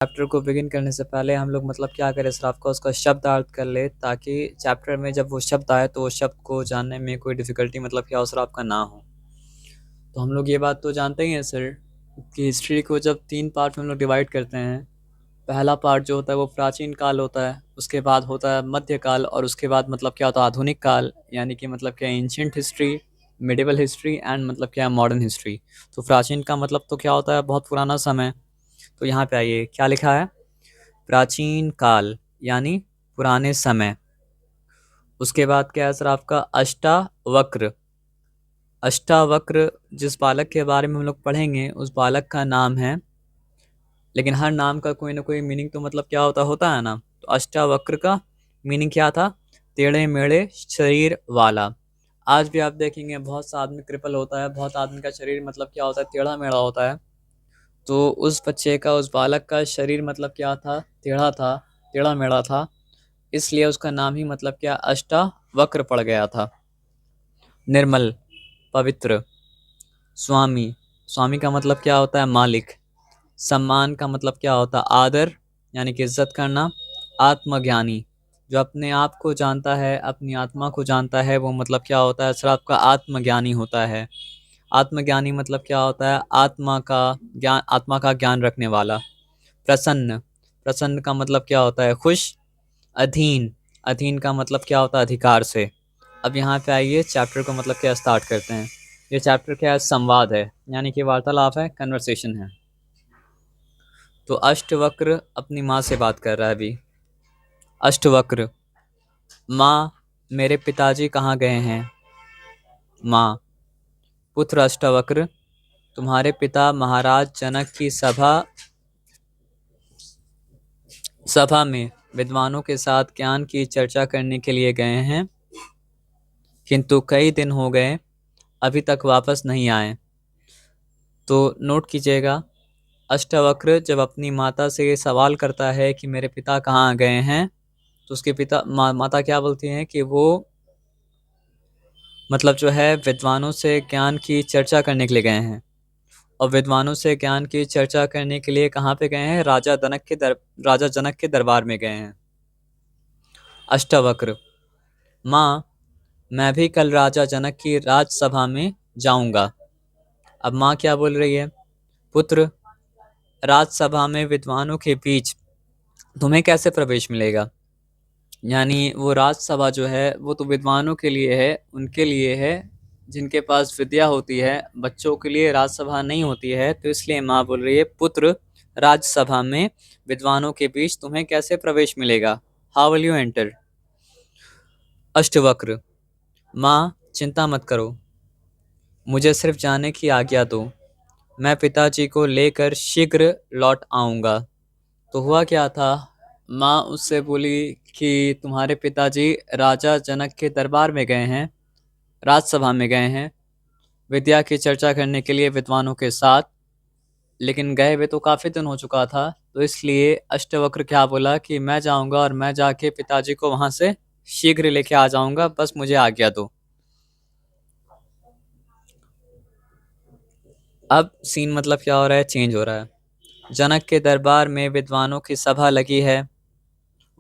Chapter को begin करने से पहले हम लोग मतलब क्या करें सर, आपका उसका शब्दार्थ कर ले, ताकि चैप्टर में जब वो शब्द आए तो वो शब्द को जानने में कोई डिफ़िकल्टी मतलब क्या हो सर आपका ना हो। तो हम लोग ये बात तो जानते ही हैं सर कि हिस्ट्री को जब 3 पार्ट में हम लोग डिवाइड करते हैं। पहला पार्ट जो होता है वो प्राचीन काल होता है, उसके बाद होता है मध्यकाल, और उसके बाद मतलब क्या होता है आधुनिक काल, यानी कि मतलब क्या ancient history, medieval history and मतलब क्या मॉडर्न हिस्ट्री। तो प्राचीन का मतलब तो क्या होता है बहुत पुराना समय। तो यहाँ पे आइए क्या लिखा है, प्राचीन काल यानी पुराने समय। उसके बाद क्या है सर आपका अष्टावक्र। अष्टावक्र जिस बालक के बारे में हम लोग पढ़ेंगे उस बालक का नाम है, लेकिन हर नाम का कोई ना कोई मीनिंग तो मतलब क्या होता है ना। तो अष्टावक्र का मीनिंग क्या था, टेढ़े मेढ़े शरीर वाला। आज भी आप देखेंगे बहुत सा आदमी क्रिपल होता है, बहुत आदमी का शरीर मतलब क्या होता है टेढ़ा मेढ़ा होता है। तो उस बच्चे का, उस बालक का शरीर मतलब क्या था, टेढ़ा था, टेढ़ा मेढ़ा था, इसलिए उसका नाम ही मतलब क्या अष्टावक्र पड़ गया था। निर्मल, पवित्र। स्वामी, स्वामी का मतलब क्या होता है मालिक। सम्मान का मतलब क्या होता है आदर, यानी कि इज्जत करना। आत्मज्ञानी, जो अपने आप को जानता है, अपनी आत्मा को जानता है, वो मतलब क्या होता है सर आपका आत्मज्ञानी होता है। आत्मज्ञानी मतलब क्या होता है, आत्मा का ज्ञान, आत्मा का ज्ञान रखने वाला। प्रसन्न, प्रसन्न का मतलब क्या होता है खुश। अधीन, अधीन का मतलब क्या होता है अधिकार से। अब यहाँ पे आइए चैप्टर को मतलब क्या स्टार्ट करते हैं। ये चैप्टर क्या है, संवाद है, यानी कि वार्तालाप है, कन्वर्सेशन है। तो अष्टवक्र अपनी माँ से बात कर रहा है अभी। अष्टवक्र, माँ मेरे पिताजी कहाँ गए हैं। माँ, पुत्र अष्टवक्र, तुम्हारे पिता महाराज जनक की सभा में विद्वानों के साथ ज्ञान की चर्चा करने के लिए गए हैं, किंतु कई दिन हो गए अभी तक वापस नहीं आए। तो नोट कीजिएगा, अष्टवक्र जब अपनी माता से ये सवाल करता है कि मेरे पिता कहाँ गए हैं, तो उसके माता क्या बोलती हैं कि वो मतलब जो है विद्वानों से ज्ञान की चर्चा करने के लिए गए हैं। और विद्वानों से ज्ञान की चर्चा करने के लिए कहाँ पे गए हैं, राजा जनक के दरबार में गए हैं। अष्टवक्र, माँ मैं भी कल राजा जनक की राजसभा में जाऊंगा। अब माँ क्या बोल रही है, पुत्र राजसभा में विद्वानों के बीच तुम्हें कैसे प्रवेश मिलेगा। यानी वो राजसभा जो है वो तो विद्वानों के लिए है, उनके लिए है जिनके पास विद्या होती है, बच्चों के लिए राजसभा नहीं होती है। तो इसलिए माँ बोल रही है, पुत्र राजसभा में विद्वानों के बीच तुम्हें कैसे प्रवेश मिलेगा, how will you enter. Ashtavakra, माँ चिंता मत करो, मुझे सिर्फ जाने की आज्ञा दो, मैं पिताजी को लेकर शीघ्र लौट आऊँगा। तो हुआ क्या था, माँ उससे बोली कि तुम्हारे पिताजी राजा जनक के दरबार में गए हैं, राजसभा में गए हैं विद्या की चर्चा करने के लिए विद्वानों के साथ, लेकिन गए हुए तो काफ़ी दिन हो चुका था। तो इसलिए अष्टवक्र क्या बोला कि मैं जाऊंगा और मैं जाके पिताजी को वहां से शीघ्र लेके आ जाऊंगा, बस मुझे आज्ञा दो। अब सीन मतलब क्या हो रहा है, चेंज हो रहा है। जनक के दरबार में विद्वानों की सभा लगी है,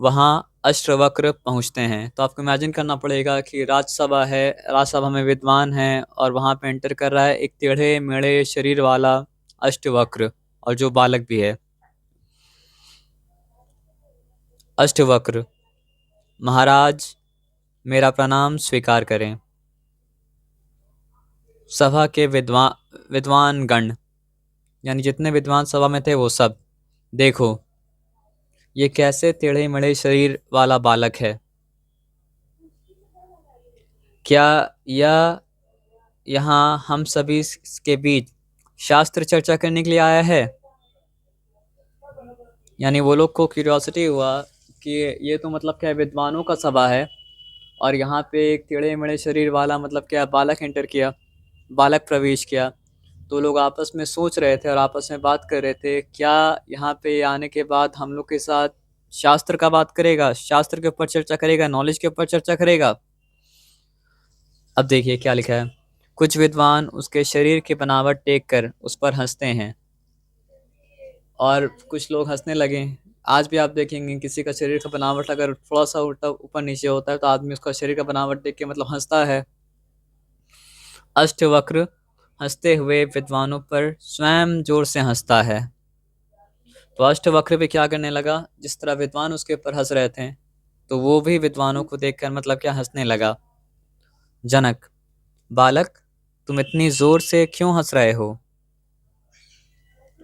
वहाँ अष्टवक्र पहुँचते हैं। तो आपको इमेजिन करना पड़ेगा कि राजसभा है, राजसभा में विद्वान हैं और वहाँ पे एंटर कर रहा है एक टेढ़े मेढ़े शरीर वाला अष्टवक्र, और जो बालक भी है। अष्टवक्र, महाराज मेरा प्रणाम स्वीकार करें। सभा के विद्वान गण, यानी जितने विद्वान सभा में थे वो सब, देखो ये कैसे टेढ़े मेढ़े शरीर वाला बालक है। क्या यह यहाँ हम सभी के बीच शास्त्र चर्चा करने के लिए आया है। यानी वो लोग को क्यूरियोसिटी हुआ कि ये तो मतलब क्या विद्वानों का सभा है, और यहाँ पे एक टेढ़े मेढ़े शरीर वाला मतलब क्या बालक एंटर किया, बालक प्रवेश किया। तो लोग आपस में सोच रहे थे और आपस में बात कर रहे थे, क्या यहाँ पे आने के बाद हम लोग के साथ शास्त्र का बात करेगा, शास्त्र के ऊपर चर्चा करेगा, नॉलेज के ऊपर चर्चा करेगा। अब देखिए क्या लिखा है, कुछ विद्वान उसके शरीर की बनावट देख कर उस पर हंसते हैं और कुछ लोग हंसने लगे। आज भी आप देखेंगे किसी का शरीर का बनावट अगर थोड़ा सा उल्टा ऊपर नीचे होता है तो आदमी उसका शरीर का बनावट देख के मतलब हंसता है। अष्टवक्र हंसते हुए विद्वानों पर स्वयं जोर से हंसता है। तो अष्टवक्र भी क्या करने लगा, जिस तरह विद्वान उसके ऊपर हंस रहे थे तो वो भी विद्वानों को देखकर मतलब क्या हंसने लगा। जनक, बालक तुम इतनी जोर से क्यों हंस रहे हो?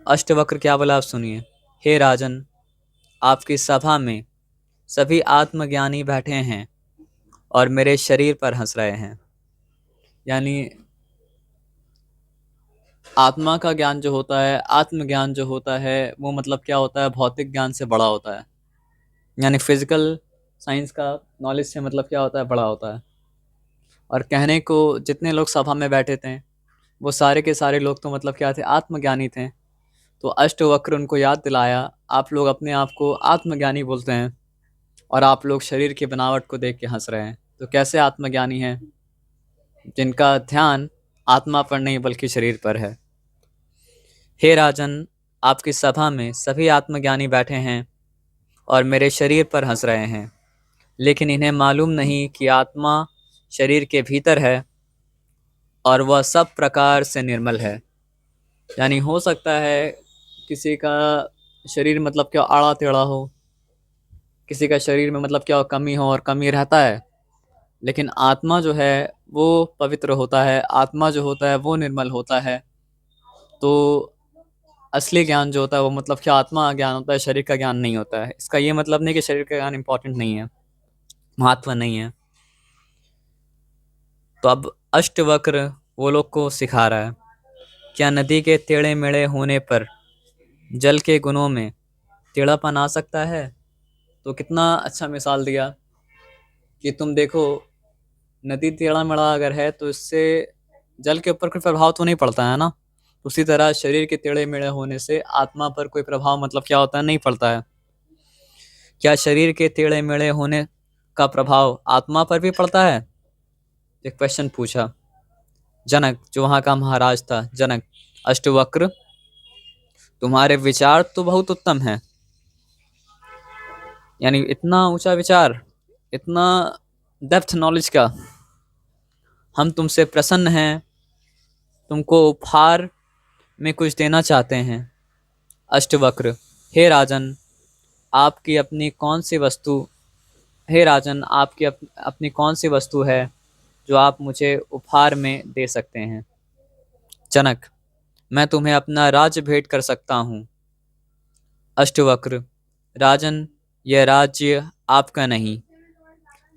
अष्टवक्र क्या बोला आप सुनिए। हे राजन, आपकी सभा में सभी आत्मज्ञानी बैठे हैं और मेरे शरीर पर हंस रहे हैं। यानी आत्मा का ज्ञान जो होता है, आत्मज्ञान जो होता है वो मतलब क्या होता है, भौतिक ज्ञान से बड़ा होता है। यानी फिजिकल साइंस का नॉलेज से मतलब क्या होता है, बड़ा होता है। और कहने को जितने लोग सभा में बैठे थे वो सारे के सारे लोग तो मतलब क्या थे, आत्मज्ञानी थे। तो अष्टवक्र उनको याद दिलाया, आप लोग अपने आप को आत्मज्ञानी बोलते हैं और आप लोग शरीर की बनावट को देख के हंस रहे हैं। तो कैसे आत्मज्ञानी हैं? जिनका ध्यान आत्मा पर नहीं बल्कि शरीर पर है। हे राजन, आपकी सभा में सभी आत्मज्ञानी बैठे हैं और मेरे शरीर पर हंस रहे हैं, लेकिन इन्हें मालूम नहीं कि आत्मा शरीर के भीतर है और वह सब प्रकार से निर्मल है। यानी हो सकता है किसी का शरीर मतलब क्या आड़ा टेढ़ा हो, किसी का शरीर में मतलब क्या कमी हो और कमी रहता है, लेकिन आत्मा जो है वो पवित्र होता है, आत्मा जो होता है वो निर्मल होता है। तो असली ज्ञान जो होता है वो मतलब क्या आत्मा ज्ञान होता है, शरीर का ज्ञान नहीं होता है। इसका ये मतलब नहीं कि शरीर का ज्ञान इंपॉर्टेंट नहीं है, महत्व नहीं है। तो अब अष्टवक्र वो लोग को सिखा रहा है, क्या नदी के टेढ़े मेढ़े होने पर जल के गुणों में टेढ़ापन आ सकता है? तो कितना अच्छा मिसाल दिया कि तुम देखो, नदी टेढ़ा मेढ़ा अगर है तो इससे जल के ऊपर कोई प्रभाव तो नहीं पड़ता है ना। उसी तरह शरीर के टेढ़े मेढ़े होने से आत्मा पर कोई प्रभाव मतलब क्या होता है, नहीं पड़ता है। क्या शरीर के टेढ़े मेढ़े होने का प्रभाव आत्मा पर भी पड़ता है? एक क्वेश्चन पूछा जनक, जो वहाँ का महाराज था। जनक, अष्टवक्र तुम्हारे विचार तो बहुत उत्तम हैं। यानी इतना ऊंचा विचार, इतना डेप्थ नॉलेज का। हम तुमसे प्रसन्न हैं, तुमको उपहार में कुछ देना चाहते हैं। अष्टवक्र, हे राजन, आपकी अपनी कौन सी वस्तु हे राजन आपकी अपनी कौन सी वस्तु है जो आप मुझे उपहार में दे सकते हैं? जनक, मैं तुम्हें अपना राज्य भेंट कर सकता हूँ। अष्टवक्र, राजन, यह राज्य आपका नहीं,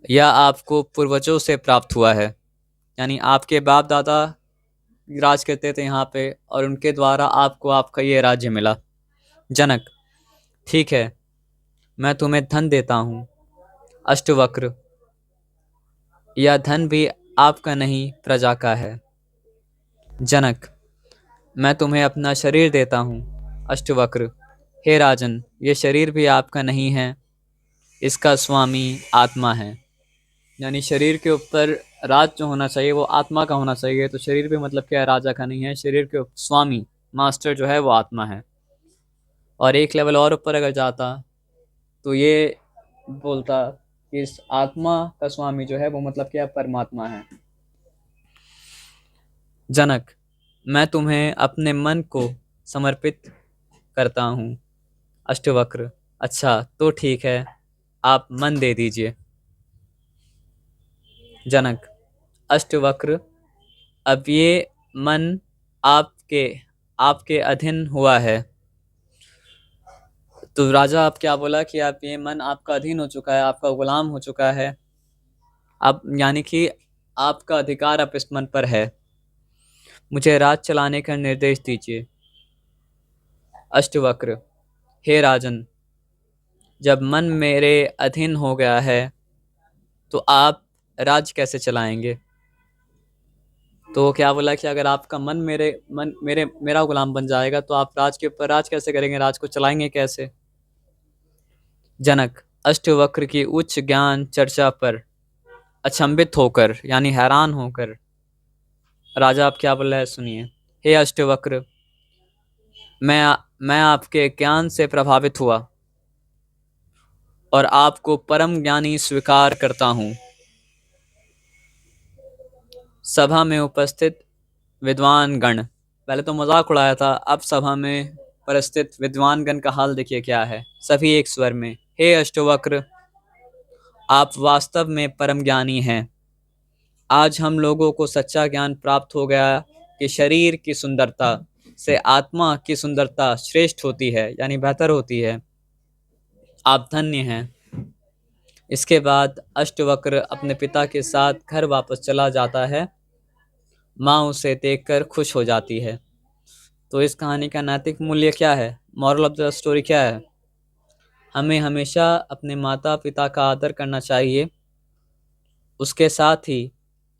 यह आपको पूर्वजों से प्राप्त हुआ है। यानी आपके बाप दादा राज करते थे यहाँ पे और उनके द्वारा आपको आपका ये राज्य मिला। जनक, ठीक है, मैं तुम्हें धन देता हूँ। अष्टवक्र, यह धन भी आपका नहीं, प्रजा का है। जनक, मैं तुम्हें अपना शरीर देता हूँ। अष्टवक्र, हे राजन, ये शरीर भी आपका नहीं है, इसका स्वामी आत्मा है। यानी शरीर के ऊपर राज जो होना चाहिए वो आत्मा का होना चाहिए। तो शरीर भी मतलब क्या है, राजा का नहीं है। शरीर के स्वामी, मास्टर जो है वो आत्मा है। और एक लेवल और ऊपर अगर जाता तो ये बोलता कि इस आत्मा का स्वामी जो है वो मतलब क्या, परमात्मा है। जनक, मैं तुम्हें अपने मन को समर्पित करता हूँ। अष्टवक्र, अच्छा तो ठीक है, आप मन दे दीजिए। जनक, अष्टवक्र, अब ये मन आपके आपके अधीन हुआ है। तो राजा आप क्या बोला कि आप ये मन आपका अधीन हो चुका है, आपका गुलाम हो चुका है। अब यानी कि आपका अधिकार अब इस मन पर है, मुझे राज चलाने का निर्देश दीजिए। अष्टवक्र, हे राजन, जब मन मेरे अधीन हो गया है तो आप राज कैसे चलाएंगे? तो क्या बोला कि अगर आपका मन मेरा गुलाम बन जाएगा तो आप राज के ऊपर राज कैसे करेंगे, राज को चलाएंगे कैसे? जनक, अष्टवक्र की उच्च ज्ञान चर्चा पर अचंभित होकर यानी हैरान होकर राजा आप क्या बोल रहे हैं सुनिए। हे अष्टवक्र, मैं आपके ज्ञान से प्रभावित हुआ और आपको परम ज्ञानी स्वीकार करता हूँ। सभा में उपस्थित विद्वान गण, पहले तो मजाक उड़ाया था, अब सभा में उपस्थित विद्वान गण का हाल देखिए क्या है। सभी एक स्वर में, हे अष्टवक्र, आप वास्तव में परम ज्ञानी हैं। आज हम लोगों को सच्चा ज्ञान प्राप्त हो गया कि शरीर की सुंदरता से आत्मा की सुंदरता श्रेष्ठ होती है, यानी बेहतर होती है। आप धन्य हैं। इसके बाद अष्टवक्र अपने पिता के साथ घर वापस चला जाता है। माँ उसे देखकर खुश हो जाती है। तो इस कहानी का नैतिक मूल्य क्या है? मॉरल ऑफ द स्टोरी क्या है? हमें हमेशा अपने माता पिता का आदर करना चाहिए। उसके साथ ही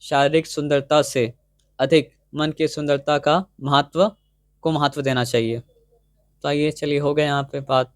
शारीरिक सुंदरता से अधिक मन की सुंदरता का महत्व देना चाहिए। तो आइए, चलिए, हो गए यहाँ पे बात।